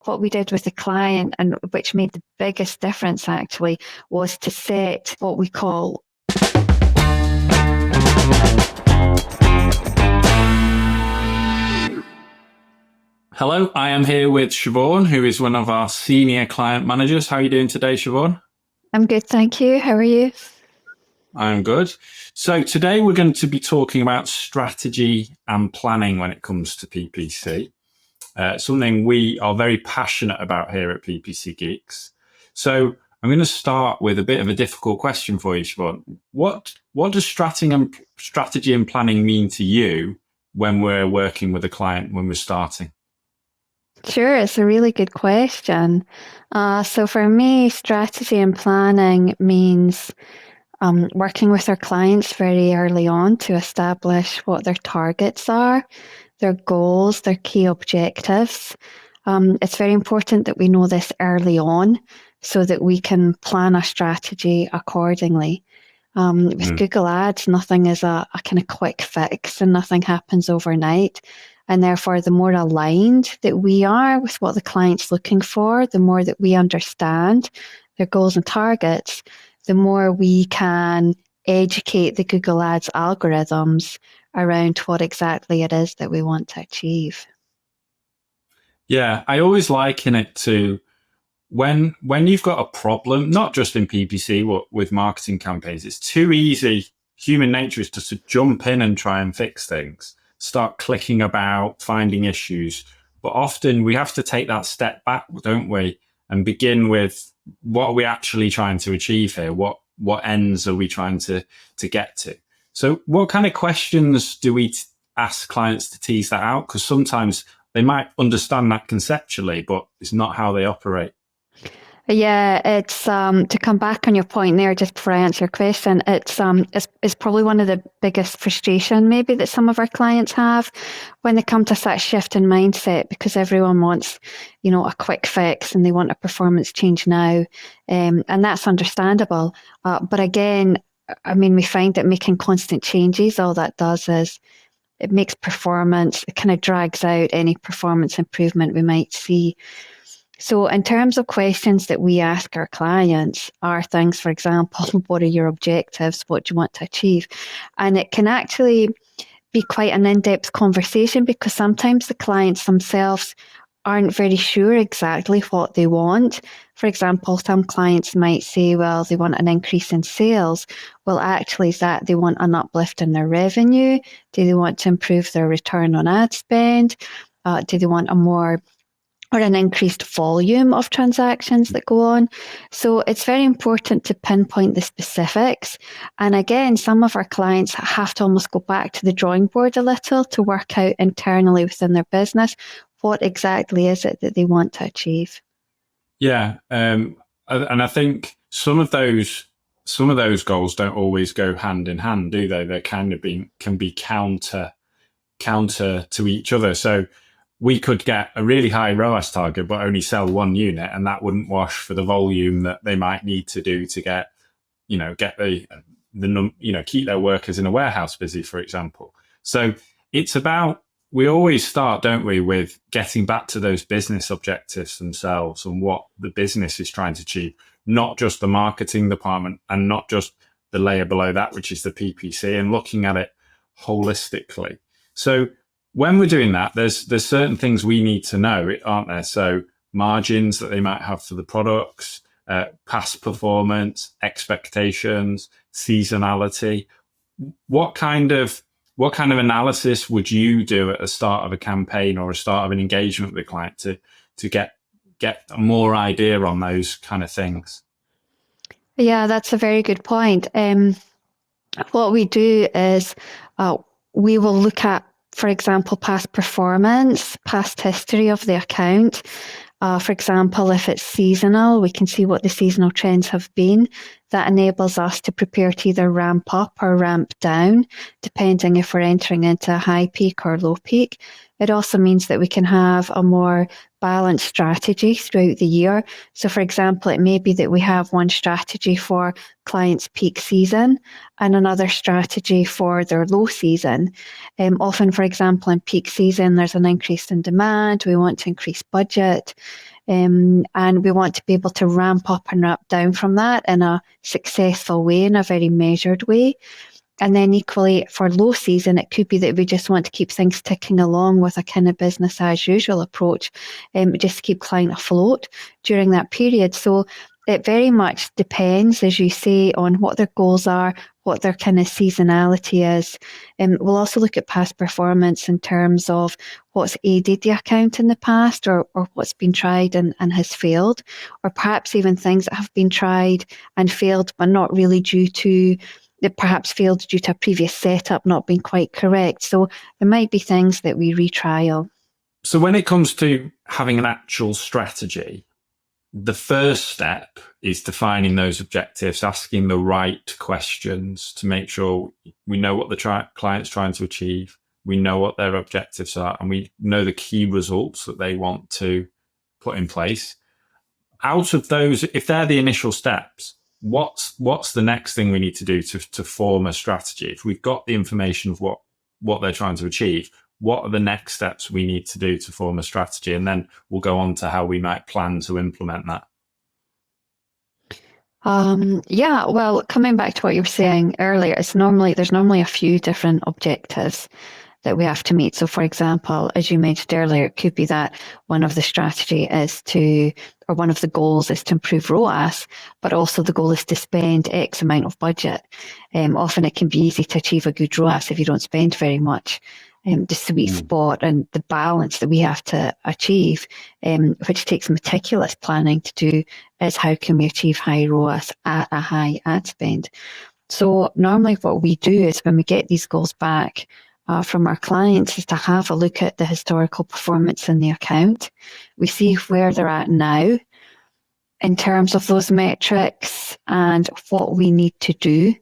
what we did with the client, and which made the biggest difference actually, was to set what we call Hello, I am here with Siobhan, who is one of our senior client managers. How are you doing today, Siobhan? I'm good, thank you. How are you? I'm good. So today we're going to be talking about strategy and planning when it comes to PPC, something we are very passionate about here at PPC Geeks. So I'm going to start with a bit of a difficult question for you, Siobhan. What does strategy and planning mean to you when we're working with a client, when we're starting? Sure, it's a really good question. So for me, strategy and planning means working with our clients very early on to establish what their targets are, their goals, their key objectives. It's very important that we know this early on so that we can plan a strategy accordingly. With Google Ads, nothing is a kind of quick fix and nothing happens overnight. And therefore, the more aligned that we are with what the client's looking for, the more that we understand their goals and targets, the more we can educate the Google Ads algorithms around what exactly it is that we want to achieve. Yeah, I always liken it to when you've got a problem, not just in PPC, but with marketing campaigns, it's too easy. Human nature is just to jump in and try and fix things, start clicking about, finding issues. But often we have to take that step back, don't we? And begin with what are we actually trying to achieve here? What ends are we trying to get to? So what kind of questions do we ask clients to tease that out? Because sometimes they might understand that conceptually, but it's not how they operate. Yeah, it's to come back on your point there, just before I answer your question, it's probably one of the biggest frustration maybe that some of our clients have when they come to such shift in mindset, because everyone wants, a quick fix and they want a performance change now, and that's understandable. But again, we find that making constant changes, all that does is it makes performance, it kind of drags out any performance improvement we might see. So in terms of questions that we ask our clients are things, for example, what are your objectives? What do you want to achieve? And it can actually be quite an in-depth conversation because sometimes the clients themselves aren't very sure exactly what they want. For example, some clients might say, well, they want an increase in sales. Well, actually, is that they want an uplift in their revenue? Do they want to improve their return on ad spend? Do they want an increased volume of transactions that go on? So it's very important to pinpoint the specifics. And again, some of our clients have to almost go back to the drawing board a little to work out internally within their business what exactly is it that they want to achieve. Yeah, and I think some of those goals don't always go hand in hand, do they? They kind of can be counter to each other. So we could get a really high ROAS target, but only sell one unit, and that wouldn't wash for the volume that they might need to do to get keep their workers in a warehouse busy, for example. So it's about, we always start, don't we, with getting back to those business objectives themselves and what the business is trying to achieve, not just the marketing department and not just the layer below that, which is the PPC, and looking at it holistically. So when we're doing that, there's certain things we need to know, aren't there? So margins that they might have for the products, past performance, expectations, seasonality. What kind of analysis would you do at the start of a campaign or a start of an engagement with a client to get more idea on those kind of things? Yeah, that's a very good point. What we do is we will look at, for example, past performance, past history of the account. For example, if it's seasonal, we can see what the seasonal trends have been that enables us to prepare to either ramp up or ramp down, depending if we're entering into a high peak or low peak. It also means that we can have a more balanced strategy throughout the year. So, for example, it may be that we have one strategy for clients' peak season and another strategy for their low season. Often, for example, in peak season, there's an increase in demand. We want to increase budget. And we want to be able to ramp up and ramp down from that in a successful way, in a very measured way. And then equally for low season, it could be that we just want to keep things ticking along with a kind of business as usual approach, just to keep client afloat during that period. So it very much depends, as you say, on what their goals are, what their kind of seasonality is. We'll also look at past performance in terms of what's aided the account in the past, or what's been tried and has failed, or perhaps even things that have been tried and failed, but not really due to that perhaps failed due to a previous setup not being quite correct. So there might be things that we retrial. So when it comes to having an actual strategy, the first step is defining those objectives, asking the right questions to make sure we know what the client's trying to achieve, we know what their objectives are, and we know the key results that they want to put in place. Out of those, if they're the initial steps, what's the next thing we need to do to form a strategy? If we've got the information of what they're trying to achieve, what are the next steps we need to do to form a strategy? And then we'll go on to how we might plan to implement that. Yeah, well, coming back to what you were saying earlier, there's normally a few different objectives that we have to meet. So, for example, as you mentioned earlier, it could be that one of the strategy is to, or one of the goals is to improve ROAS, but also the goal is to spend X amount of budget. Often it can be easy to achieve a good ROAS if you don't spend very much. The sweet spot and the balance that we have to achieve, which takes meticulous planning to do, is how can we achieve high ROAS at a high ad spend. So normally what we do is when we get these goals back from our clients is to have a look at the historical performance in the account. We see where they're at now in terms of those metrics and what we need to do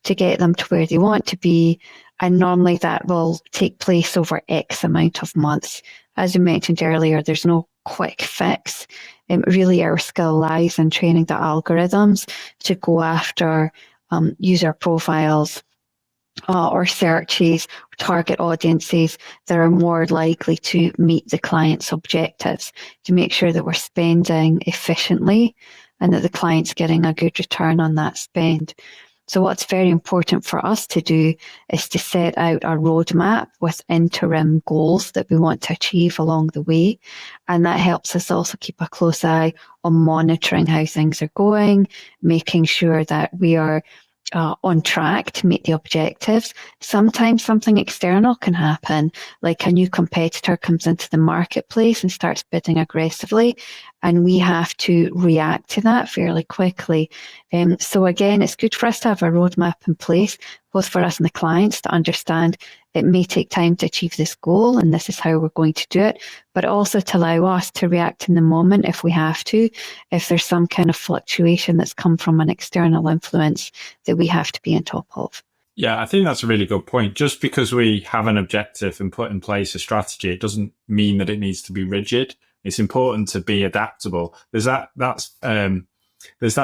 to get them to where they want to be. And normally that will take place over X amount of months. As you mentioned earlier, there's no quick fix. Really, our skill lies in training the algorithms to go after user profiles or searches, target audiences that are more likely to meet the client's objectives, to make sure that we're spending efficiently and that the client's getting a good return on that spend. So what's very important for us to do is to set out a roadmap with interim goals that we want to achieve along the way. And that helps us also keep a close eye on monitoring how things are going, making sure that we are on track to meet the objectives. Sometimes something external can happen, like a new competitor comes into the marketplace and starts bidding aggressively, and we have to react to that fairly quickly. So again, it's good for us to have a roadmap in place, both for us and the clients, to understand it may take time to achieve this goal and this is how we're going to do it, but also to allow us to react in the moment if we have to, if there's some kind of fluctuation that's come from an external influence that we have to be on top of. Yeah, I think that's a really good point. Just because we have an objective and put in place a strategy, it doesn't mean that it needs to be rigid. It's important to be adaptable. There's that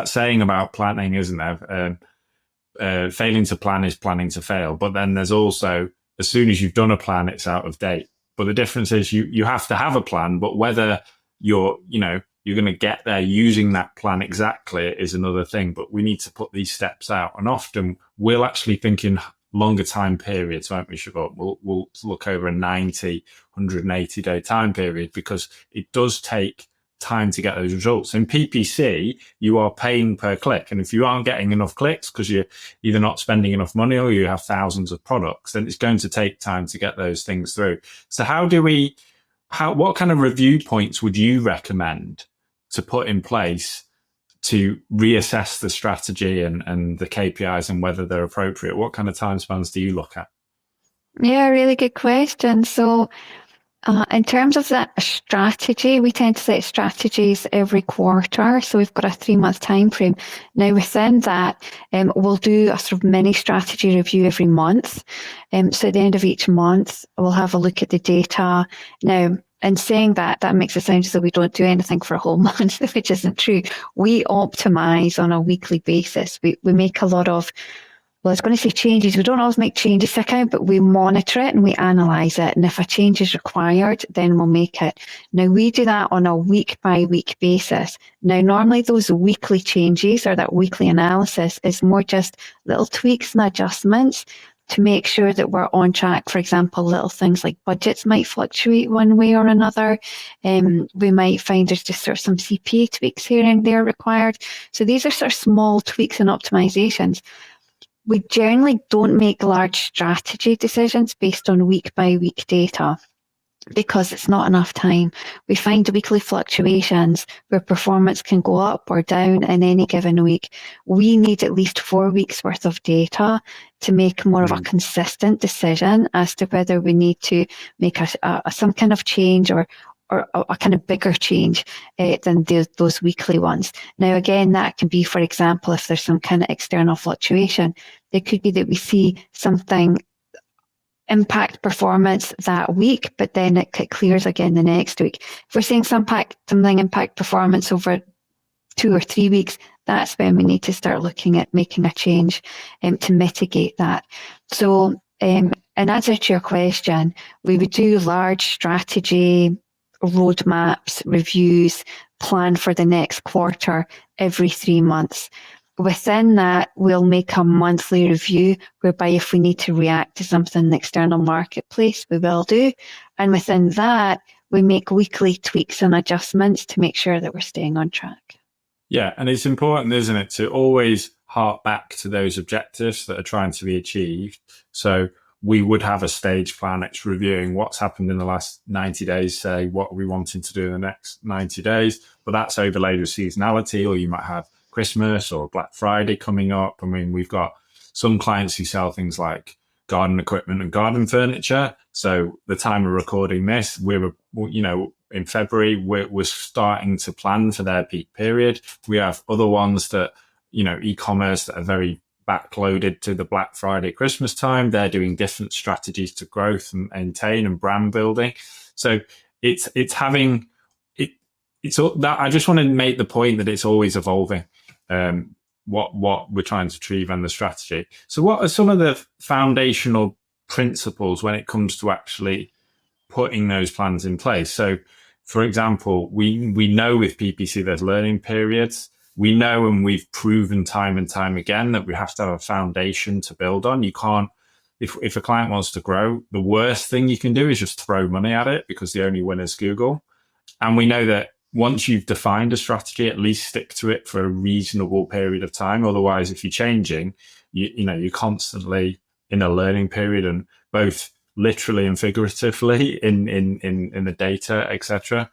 saying about planning, isn't there? Failing to plan is planning to fail. But then there's also, as soon as you've done a plan, it's out of date. But the difference is you have to have a plan, but whether you're going to get there using that plan exactly is another thing. But we need to put these steps out. And often we'll actually think in longer time periods, won't we, Siobhan? We'll look over a 90, 180 day time period, because it does take time to get those results. In PPC, you are paying per click. And if you aren't getting enough clicks because you're either not spending enough money or you have thousands of products, then it's going to take time to get those things through. So what kind of review points would you recommend to put in place to reassess the strategy and the KPIs and whether they're appropriate? What kind of time spans do you look at? Yeah, really good question. So In terms of that strategy, we tend to set strategies every quarter. So we've got a 3-month time frame. Now within that, we'll do a sort of mini strategy review every month. So at the end of each month, we'll have a look at the data. Now, in saying that, that makes it sound as though we don't do anything for a whole month, which isn't true. We optimize on a weekly basis. We make a lot of, well, I was going to say changes. We don't always make changes to account, but we monitor it and we analyse it. And if a change is required, then we'll make it. Now, we do that on a week by week basis. Now, normally those weekly changes or that weekly analysis is more just little tweaks and adjustments to make sure that we're on track. For example, little things like budgets might fluctuate one way or another. We might find there's just sort of some CPA tweaks here and there required. So these are sort of small tweaks and optimizations. We generally don't make large strategy decisions based on week by week data because it's not enough time. We find weekly fluctuations where performance can go up or down in any given week. We need at least 4 weeks worth of data to make more of a consistent decision as to whether we need to make some kind of change or a kind of bigger change than those weekly ones. Now, again, that can be, for example, if there's some kind of external fluctuation, it could be that we see something impact performance that week, but then it clears again the next week. If we're seeing something impact performance over 2 or 3 weeks, that's when we need to start looking at making a change to mitigate that. So, in answer to your question, we would do large strategy roadmaps, reviews, plan for the next quarter every 3 months. Within that, we'll make a monthly review whereby if we need to react to something in the external marketplace, we will do. And within that, we make weekly tweaks and adjustments to make sure that we're staying on track. Yeah, and it's important, isn't it, to always hark back to those objectives that are trying to be achieved. So we would have a stage plan. It's reviewing what's happened in the last 90 days, say what are we wanting to do in the next 90 days, but that's overlaid with seasonality, or you might have Christmas or Black Friday coming up. I mean, we've got some clients who sell things like garden equipment and garden furniture. So the time of recording this, in February, we're starting to plan for their peak period. We have other ones that, e-commerce that are very backloaded to the Black Friday, Christmas time. They're doing different strategies to growth and maintain and brand building. So it's having it. It's all that I just want to make the point that it's always evolving. What we're trying to achieve and the strategy. So what are some of the foundational principles when it comes to actually putting those plans in place? So, for example, we know with PPC there's learning periods. We know, and we've proven time and time again, that we have to have a foundation to build on. You can't, if a client wants to grow, the worst thing you can do is just throw money at it because the only winner is Google. And we know that once you've defined a strategy, at least stick to it for a reasonable period of time. Otherwise, if you're changing, you're constantly in a learning period, and both literally and figuratively in the data, etc.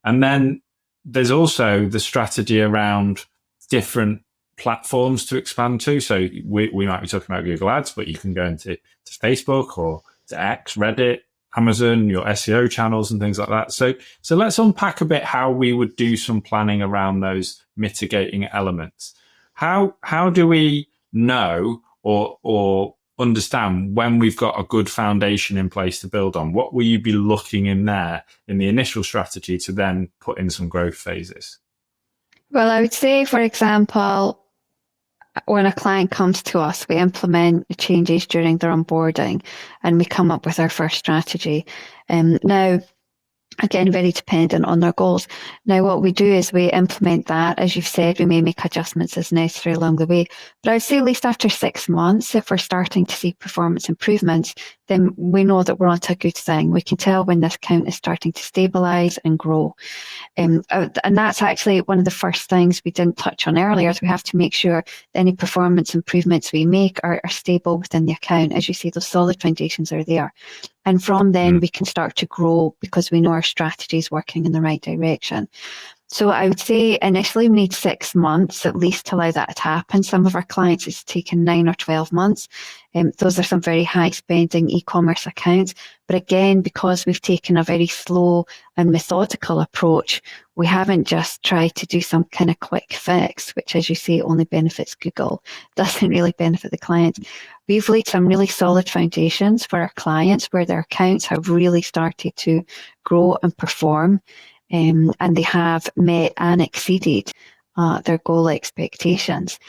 And then there's also the strategy around different platforms to expand to. So we might be talking about Google Ads, but you can go into Facebook or to X, Reddit, Amazon, your SEO channels and things like that. So let's unpack a bit how we would do some planning around those mitigating elements. How do we know or understand when we've got a good foundation in place to build on? What will you be looking in there in the initial strategy to then put in some growth phases? Well, I would say, for example, when a client comes to us, we implement the changes during their onboarding and we come up with our first strategy. Now, again, very dependent on their goals. Now, what we do is we implement that. As you've said, we may make adjustments as necessary along the way. But I would say at least after 6 months, if we're starting to see performance improvements, then we know that we're onto a good thing. We can tell when this account is starting to stabilize and grow. And that's actually one of the first things we didn't touch on earlier, is we have to make sure that any performance improvements we make are stable within the account. As you say, those solid foundations are there. And from then we can start to grow because we know our strategy is working in the right direction. So I would say initially we need 6 months at least to allow that to happen. Some of our clients it's taken 9 or 12 months. Those are some very high spending e-commerce accounts. But again, because we've taken a very slow and methodical approach, we haven't just tried to do some kind of quick fix, which as you say only benefits Google, doesn't really benefit the clients. We've laid some really solid foundations for our clients where their accounts have really started to grow and perform. And they have met and exceeded their goal expectations.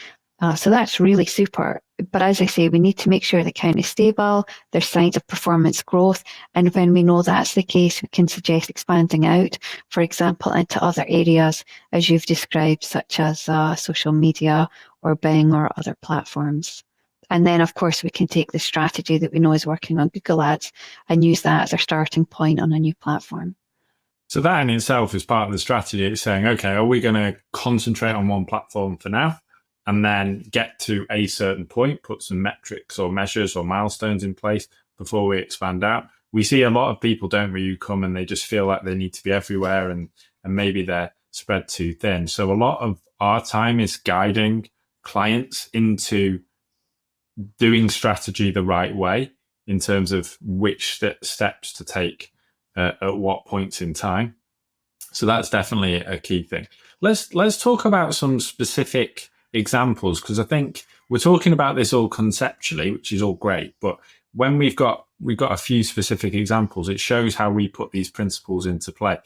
So that's really super. But as I say, we need to make sure the account is stable, there's signs of performance growth, and when we know that's the case, we can suggest expanding out, for example, into other areas, as you've described, such as social media or Bing or other platforms. And then, of course, we can take the strategy that we know is working on Google Ads and use that as our starting point on a new platform. So that in itself is part of the strategy. It's saying, okay, are we going to concentrate on one platform for now and then get to a certain point, put some metrics or measures or milestones in place before we expand out? We see a lot of people, don't we, who come and they just feel like they need to be everywhere and maybe they're spread too thin. So a lot of our time is guiding clients into doing strategy the right way in terms of which steps to take at what points in time. So that's definitely a key thing. Let's talk about some specific examples, because I think we're talking about this all conceptually, which is all great, but when we've got a few specific examples, it shows how we put these principles into play.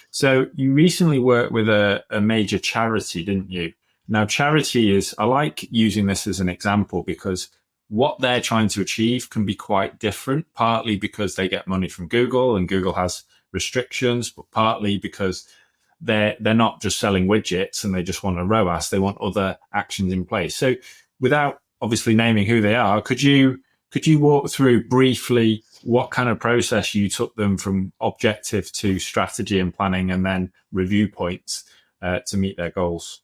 So you recently worked with a major charity, didn't you? Now, charity is, I like using this as an example because what they're trying to achieve can be quite different, partly because they get money from Google and Google has restrictions, but partly because they're not just selling widgets and they just want a ROAS, they want other actions in place. So without obviously naming who they are, could you walk through briefly what kind of process you took them from objective to strategy and planning and then review points to meet their goals?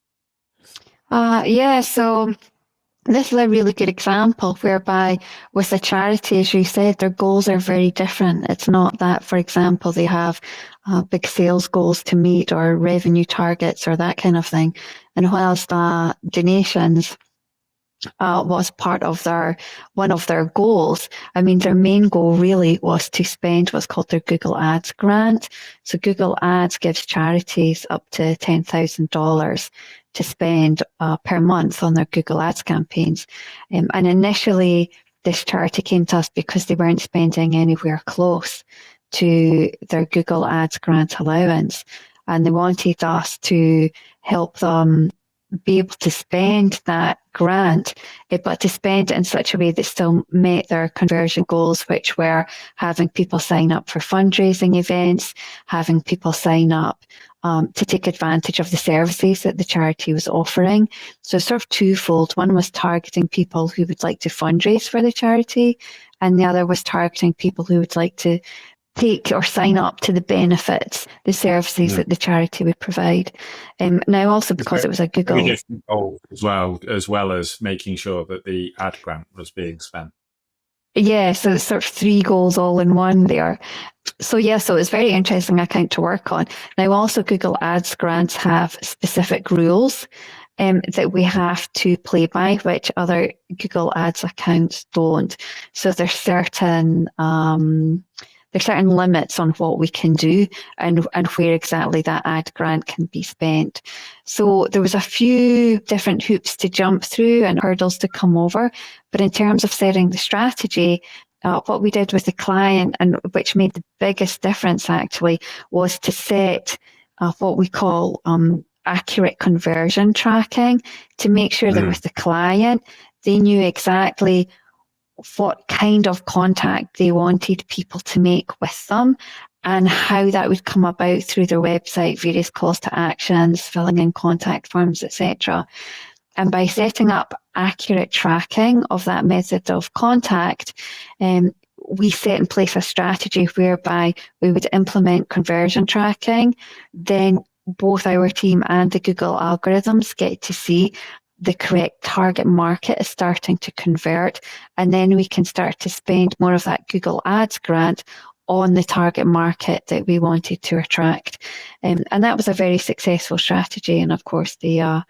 So this is a really good example whereby with a charity, as you said, their goals are very different. It's not that, for example, they have big sales goals to meet or revenue targets or that kind of thing. And whilst donations was part of one of their goals. I mean, their main goal really was to spend what's called their Google Ads grant. So Google Ads gives charities up to $10,000 to spend per month on their Google Ads campaigns. And initially, this charity came to us because they weren't spending anywhere close to their Google Ads grant allowance. And they wanted us to help them be able to spend that grant, but to spend it in such a way that still met their conversion goals, which were having people sign up for fundraising events, having people sign up to take advantage of the services that the charity was offering. So sort of twofold. One was targeting people who would like to fundraise for the charity, and the other was targeting people who would like to take or sign up to the benefits, the services that the charity would provide. Now, also because it was a Google goal as well as making sure that the ad grant was being spent. Yeah, so it's sort of 3 goals all in one there. So it's very interesting account to work on. Now, also Google Ads grants have specific rules that we have to play by, which other Google Ads accounts don't. So there's certain limits on what we can do and where exactly that ad grant can be spent. So there was a few different hoops to jump through and hurdles to come over. But in terms of setting the strategy, what we did with the client, and which made the biggest difference actually, was to set what we call accurate conversion tracking to make sure that with the client, they knew exactly what kind of contact they wanted people to make with them and how that would come about through their website, various calls to actions, filling in contact forms, etc. And by setting up accurate tracking of that method of contact, we set in place a strategy whereby we would implement conversion tracking. Then both our team and the Google algorithms get to see the correct target market is starting to convert, and then we can start to spend more of that Google Ads grant on the target market that we wanted to attract. And that was a very successful strategy. And of course, the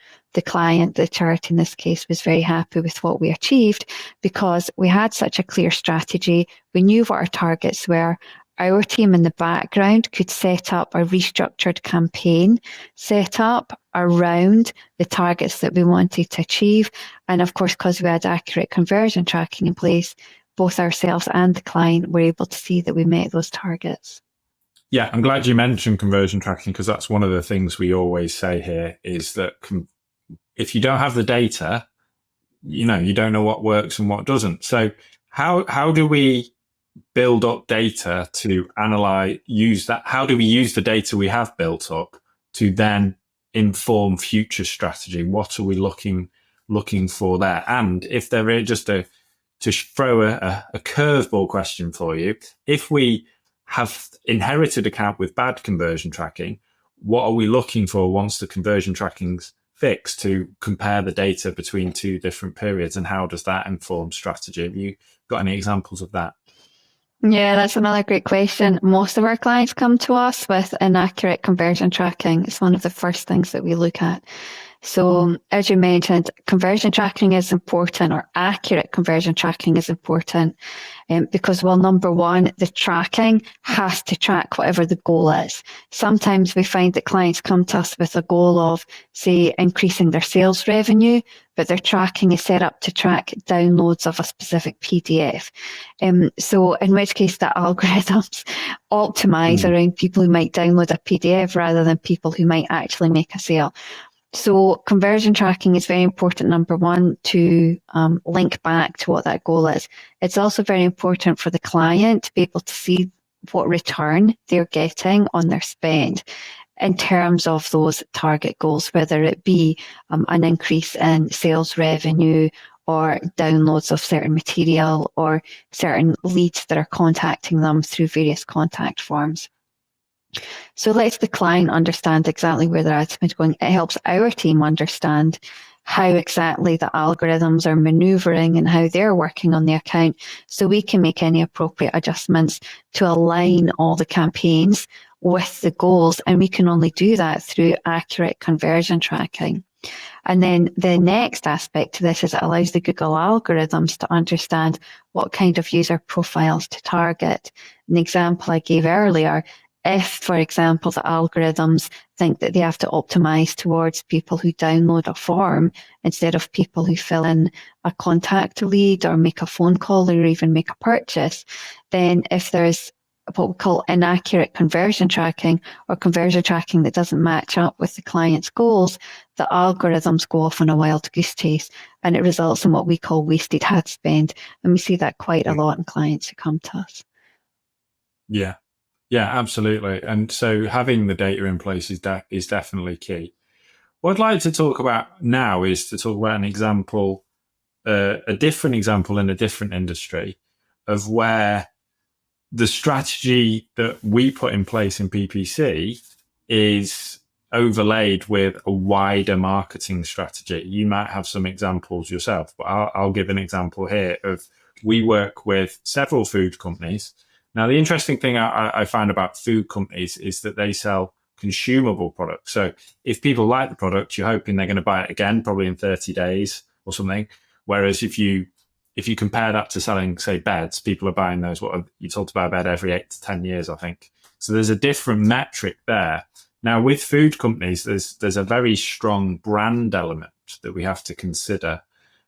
client, the charity in this case, was very happy with what we achieved because we had such a clear strategy. We knew what our targets were. Our team in the background could set up a restructured campaign set up around the targets that we wanted to achieve. And of course, because we had accurate conversion tracking in place, both ourselves and the client were able to see that we met those targets. Yeah, I'm glad you mentioned conversion tracking because that's one of the things we always say here is that if you don't have the data, you don't know what works and what doesn't. So how do we build up data to use that? How do we use the data we have built up to then inform future strategy? What are we looking for there? And if there is to throw a curveball question for you, if we have inherited account with bad conversion tracking, what are we looking for once the conversion tracking's fixed to compare the data between two different periods, and how does that inform strategy? Have you got any examples of that? Yeah, that's another great question. Most of our clients come to us with inaccurate conversion tracking. It's one of the first things that we look at. So as you mentioned, conversion tracking is important, or accurate conversion tracking is important, because, well, number one, the tracking has to track whatever the goal is. Sometimes we find that clients come to us with a goal of, say, increasing their sales revenue, but their tracking is set up to track downloads of a specific PDF. So in which case the algorithms optimize around people who might download a PDF rather than people who might actually make a sale. So conversion tracking is very important, number one, to link back to what that goal is. It's also very important for the client to be able to see what return they're getting on their spend in terms of those target goals, whether it be an increase in sales revenue or downloads of certain material or certain leads that are contacting them through various contact forms. So it lets the client understand exactly where their ad spend is going. It helps our team understand how exactly the algorithms are maneuvering and how they're working on the account, so we can make any appropriate adjustments to align all the campaigns with the goals. And we can only do that through accurate conversion tracking. And then the next aspect to this is it allows the Google algorithms to understand what kind of user profiles to target. An example I gave earlier, if, for example, the algorithms think that they have to optimize towards people who download a form instead of people who fill in a contact lead or make a phone call or even make a purchase, then if there's what we call inaccurate conversion tracking, or conversion tracking that doesn't match up with the client's goals, the algorithms go off on a wild goose chase, and it results in what we call wasted ad spend. And we see that quite a lot in clients who come to us. Yeah, absolutely. And so having the data in place is definitely key. What I'd like to talk about now is to talk about an example, a different example in a different industry of where the strategy that we put in place in PPC is overlaid with a wider marketing strategy. You might have some examples yourself, but I'll give an example here of we work with several food companies. Now, the interesting thing I find about food companies is that they sell consumable products. So if people like the product, you're hoping they're going to buy it again, probably in 30 days or something. Whereas if you compare that to selling, say, beds, people are buying those, you told to buy a bed every 8 to 10 years, I think. So there's a different metric there. Now, with food companies, there's a very strong brand element that we have to consider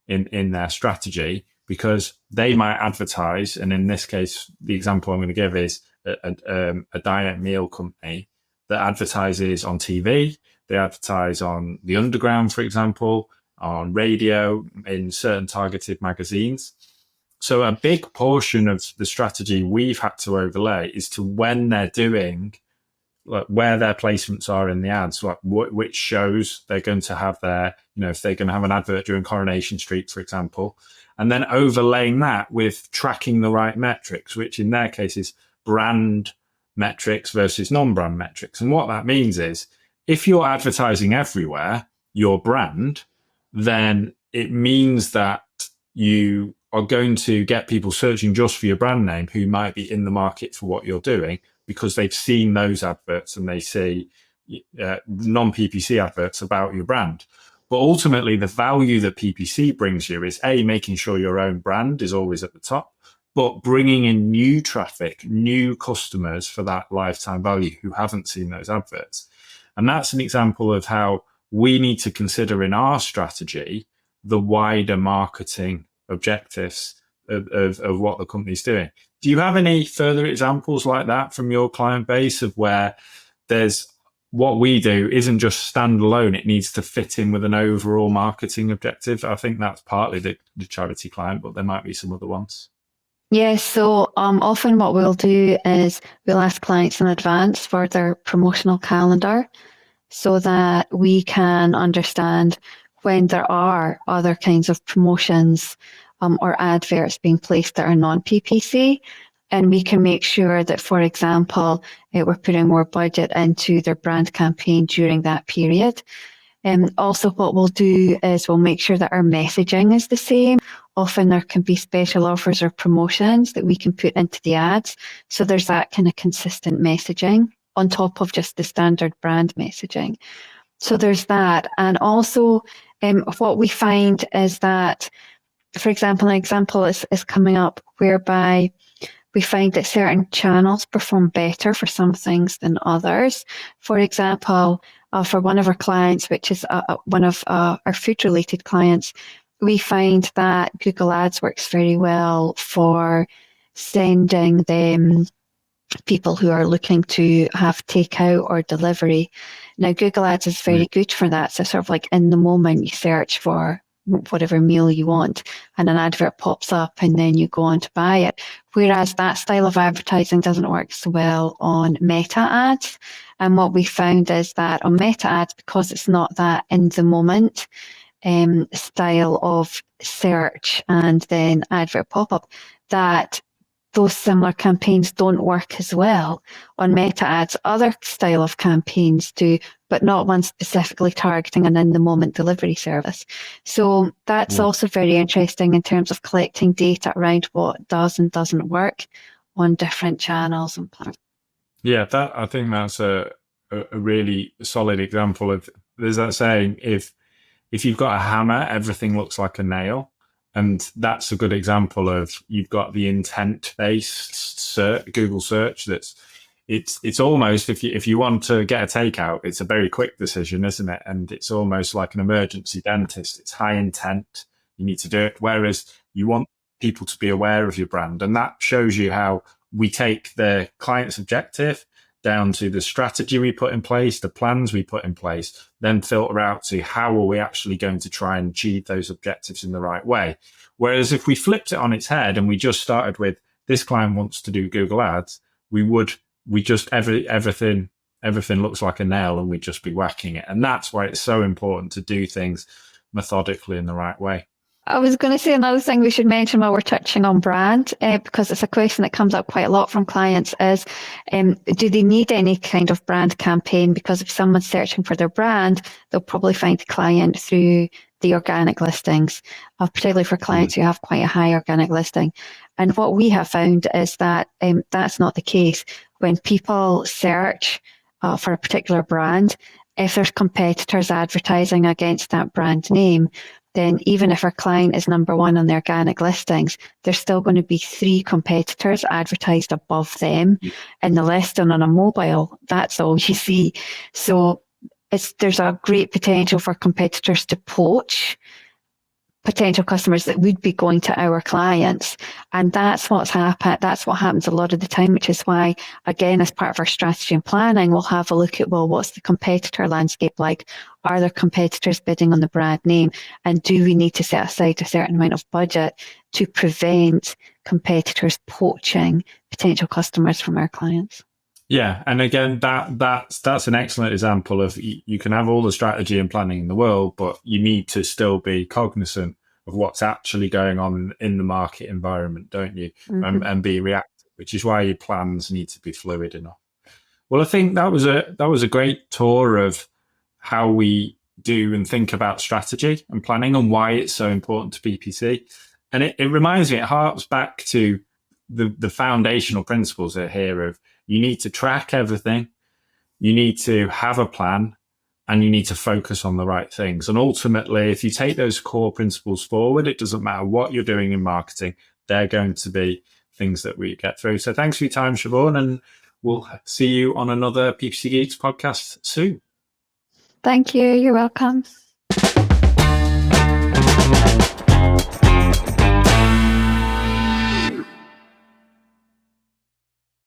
in their strategy, because they might advertise, and in this case, the example I'm going to give is a diet meal company that advertises on TV. They advertise on the Underground, for example, on radio, in certain targeted magazines. So a big portion of the strategy we've had to overlay is to when they're doing, like, where their placements are in the ads, like which shows they're going to have their, if they're going to have an advert during Coronation Street, for example, and then overlaying that with tracking the right metrics, which in their case is brand metrics versus non-brand metrics. And what that means is if you're advertising everywhere, your brand, then it means that you are going to get people searching just for your brand name who might be in the market for what you're doing because they've seen those adverts and they see non-PPC adverts about your brand. But ultimately, the value that PPC brings you is A, making sure your own brand is always at the top, but bringing in new traffic, new customers for that lifetime value who haven't seen those adverts. And that's an example of how we need to consider in our strategy the wider marketing objectives of what the company's doing. Do you have any further examples like that from your client base of where there's what we do isn't just standalone, it needs to fit in with an overall marketing objective? I think that's partly the charity client, but there might be some other ones. Yes, so often what we'll do is we'll ask clients in advance for their promotional calendar so that we can understand when there are other kinds of promotions or adverts being placed that are non-PPC. And we can make sure that, for example, we're putting more budget into their brand campaign during that period. And also what we'll do is we'll make sure that our messaging is the same. Often there can be special offers or promotions that we can put into the ads. So there's that kind of consistent messaging on top of just the standard brand messaging. So there's that. And also what we find is that, for example, an example is coming up whereby we find that certain channels perform better for some things than others. For example, for one of our clients, which is one of our food-related clients, we find that Google Ads works very well for sending them people who are looking to have takeout or delivery. Now, Google Ads is very good for that. So sort of like in the moment, you search for whatever meal you want and an advert pops up and then you go on to buy it. Whereas that style of advertising doesn't work so well on meta ads. And what we found is that on meta ads, because it's not that in the moment style of search and then advert pop up, that those similar campaigns don't work as well on meta ads. Other style of campaigns do, but not one specifically targeting an in-the-moment delivery service. So that's also very interesting in terms of collecting data around what does and doesn't work on different channels and platforms. Yeah, I think that's a really solid example of, there's that saying, if you've got a hammer, everything looks like a nail. And that's a good example of, you've got the intent-based Google search it's almost, if you want to get a takeout, it's a very quick decision, isn't it? And it's almost like an emergency dentist. It's high intent. You need to do it. Whereas you want people to be aware of your brand. And that shows you how we take the client's objective down to the strategy we put in place, the plans we put in place, then filter out to how are we actually going to try and achieve those objectives in the right way. Whereas if we flipped it on its head and we just started with, this client wants to do Google Ads, everything looks like a nail and we'd just be whacking it. And that's why it's so important to do things methodically in the right way. I was going to say another thing we should mention while we're touching on brand, because it's a question that comes up quite a lot from clients, is do they need any kind of brand campaign? Because if someone's searching for their brand, they'll probably find the client through the organic listings, particularly for clients who have quite a high organic listing. And what we have found is that that's not the case. When people search for a particular brand, if there's competitors advertising against that brand name, then even if our client is number one on the organic listings, there's still going to be 3 competitors advertised above them in the listing on a mobile. That's all you see. So there's a great potential for competitors to poach potential customers that would be going to our clients. And that's what's happened. That's what happens a lot of the time, which is why, again, as part of our strategy and planning, we'll have a look at, well, what's the competitor landscape like? Are there competitors bidding on the brand name? And do we need to set aside a certain amount of budget to prevent competitors poaching potential customers from our clients? Yeah, and again, that's an excellent example of, you can have all the strategy and planning in the world, but you need to still be cognizant of what's actually going on in the market environment, don't you? Mm-hmm. And be reactive, which is why your plans need to be fluid enough. Well, I think that was a great tour of how we do and think about strategy and planning and why it's so important to PPC. And it reminds me, it harks back to the foundational principles here of you need to track everything, you need to have a plan, and you need to focus on the right things. And ultimately, if you take those core principles forward, it doesn't matter what you're doing in marketing, they're going to be things that we get through. So thanks for your time, Siobhan, and we'll see you on another PPC Geeks podcast soon. Thank you. You're welcome.